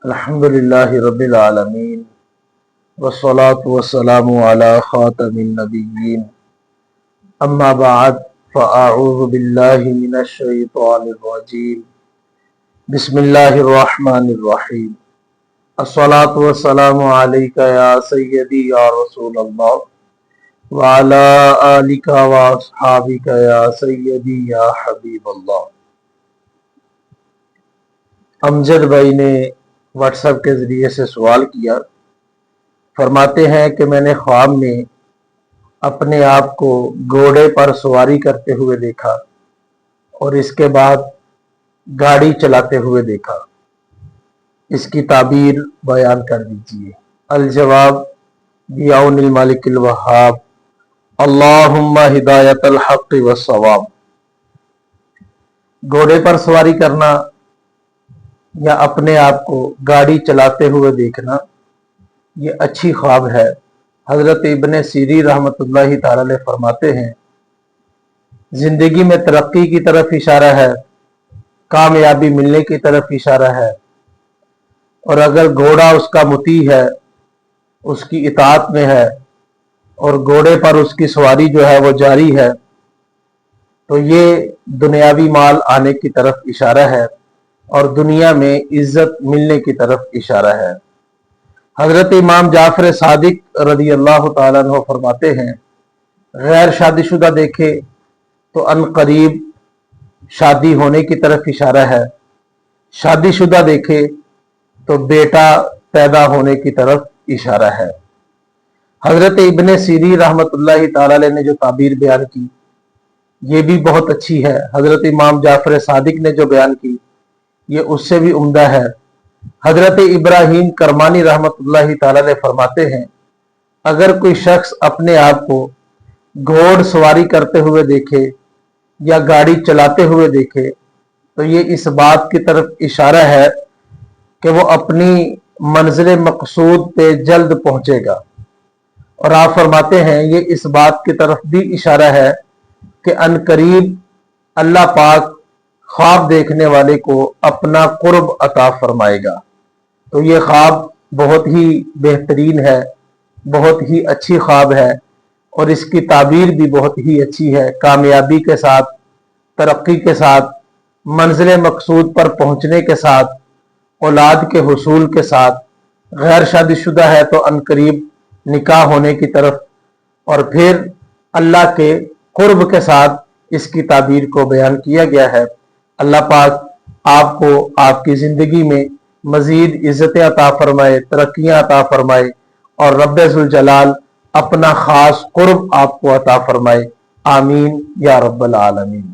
الحمد للہ رب العالمین والصلاة والسلام علی خاتم النبیین اما بعد فاعوذ باللہ من الشیطان الرجیم بسم اللہ الرحمن الرحیم الصلاة والسلام علیک یا سیدی یا رسول اللہ وعلی آلک واصحابک یا سیدی یا حبیب اللہ۔ امجد بھائی نے واٹس ایپ کے ذریعے سے سوال کیا، فرماتے ہیں کہ میں نے خواب میں اپنے آپ کو گھوڑے پر سواری کرتے ہوئے دیکھا اور اس کے بعد گاڑی چلاتے ہوئے دیکھا، اس کی تعبیر بیان کر دیجیے۔ الجواب بعون المالک الوہاب، اللہم ہدایت الحق والصواب۔ گھوڑے پر سواری کرنا یا اپنے آپ کو گاڑی چلاتے ہوئے دیکھنا یہ اچھی خواب ہے۔ حضرت ابن سیری رحمۃ اللہ تعالی علیہ فرماتے ہیں زندگی میں ترقی کی طرف اشارہ ہے، کامیابی ملنے کی طرف اشارہ ہے، اور اگر گھوڑا اس کا مطیع ہے، اس کی اطاعت میں ہے اور گھوڑے پر اس کی سواری جو ہے وہ جاری ہے، تو یہ دنیاوی مال آنے کی طرف اشارہ ہے اور دنیا میں عزت ملنے کی طرف اشارہ ہے۔ حضرت امام جعفر صادق رضی اللہ تعالیٰ عنہ فرماتے ہیں غیر شادی شدہ دیکھے تو ان قریب شادی ہونے کی طرف اشارہ ہے، شادی شدہ دیکھے تو بیٹا پیدا ہونے کی طرف اشارہ ہے۔ حضرت ابن سیری رحمۃ اللہ تعالیٰ علیہ نے جو تعبیر بیان کی یہ بھی بہت اچھی ہے۔ حضرت امام جعفر صادق نے جو بیان کی یہ اس سے بھی عمدہ ہے۔ حضرت ابراہیم کرمانی رحمۃ اللہ تعالی علیہ فرماتے ہیں اگر کوئی شخص اپنے آپ کو گھوڑ سواری کرتے ہوئے دیکھے یا گاڑی چلاتے ہوئے دیکھے تو یہ اس بات کی طرف اشارہ ہے کہ وہ اپنی منزل مقصود پہ جلد پہنچے گا، اور آپ فرماتے ہیں یہ اس بات کی طرف بھی اشارہ ہے کہ ان قریب اللہ پاک خواب دیکھنے والے کو اپنا قرب عطا فرمائے گا۔ تو یہ خواب بہت ہی بہترین ہے، بہت ہی اچھی خواب ہے، اور اس کی تعبیر بھی بہت ہی اچھی ہے۔ کامیابی کے ساتھ، ترقی کے ساتھ، منزل مقصود پر پہنچنے کے ساتھ، اولاد کے حصول کے ساتھ، غیر شادی شدہ ہے تو ان قریب نکاح ہونے کی طرف، اور پھر اللہ کے قرب کے ساتھ اس کی تعبیر کو بیان کیا گیا ہے۔ اللہ پاک آپ کو آپ کی زندگی میں مزید عزتیں عطا فرمائے، ترقیاں عطا فرمائے، اور رب ذوالجلال اپنا خاص قرب آپ کو عطا فرمائے۔ آمین یا رب العالمین۔